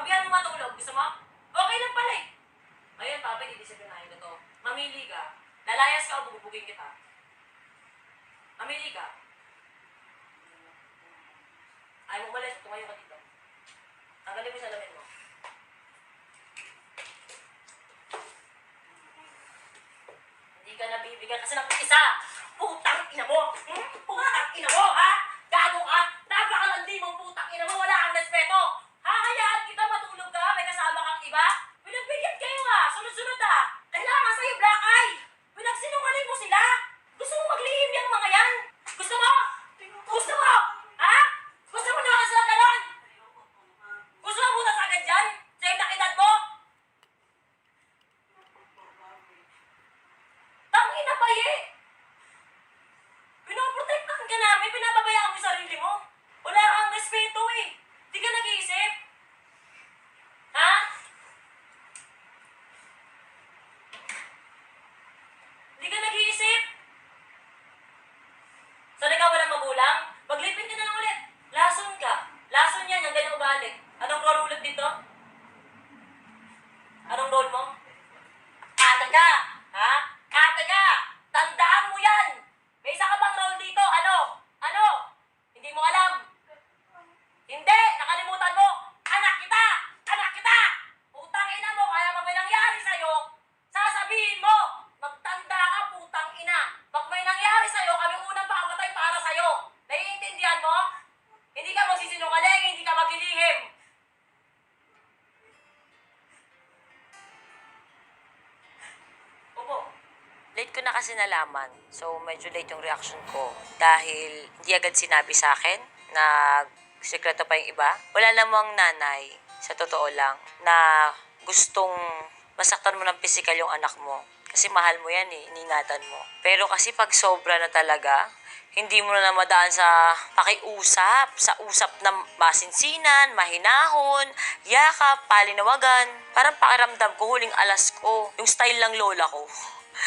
Pabihan mo matulog. Gusto mo? Okay lang pala eh. Ngayon, papi, didisiplinahin ko to. Mamili ka. Lalayas ka o bubugin kita. Mamili ka. Ayaw mo umalis. Tumayo ka dito. Tanggalin mo sa salamin mo. Hindi ka nabibigyan kasi ng isa. Putang ina mo! Putang ina mo, ha? Gago ka! Napakalandi mong putang ina mo! Wala kang respeto! Hahayaan kita matulog ka? May kasama kang iba? Pinagbigyan kayo nga! Sunod-sunod ah! Kailangan sa'yo black eye! Pinagsinungaling mo sila! Gusto mo maglihim yung mga yan? Gusto mo? Gusto mo? Ha? Gusto mo naman sila ganon? Gusto mo butas agad dyan? Sa'yo na edad mo? Tangina pa eh! Pinoprotektahan ka namin, pinababayaan mo yung sarili mo. Wala kang respeto eh. Di ka nag-iisip? Ha? Di ka nag-iisip? Sana ka walang magulang? Maglipin ka na lang ulit. Lason ka. Lason yan, yung ganyang ugali. Anong role ulit dito? Anong role mo? Ate ka! Ha? Ate ka! Tandaan mo yan! May isa ka bang role dito? Ano? Ano? Hindi mo alam? Hindi! Nakalimutan mo! Anak kita! Anak kita! Putang ina mo! Kaya pag may nangyari sa'yo, sasabihin mo! Magtanda ka, putang ina! Pag may nangyari sa'yo, kami unang pakamatay para sa'yo! Naiintindihan mo? Hindi ka magsisinungaling, hindi ka maglilihim! Opo. Late ko na kasi nalaman. So, medyo late yung reaction ko. Dahil hindi agad sinabi sa akin na sekreto pa yung iba. Wala namang nanay, sa totoo lang, na gustong masaktan mo ng physical yung anak mo. Kasi mahal mo yan eh, iningatan mo. Pero kasi pag sobra na talaga, hindi mo na madaan sa pakiusap, sa usap na masinsinan, mahinahon, yakap, palinawagan. Parang pakiramdam ko, huling alas ko, yung style ng lola ko.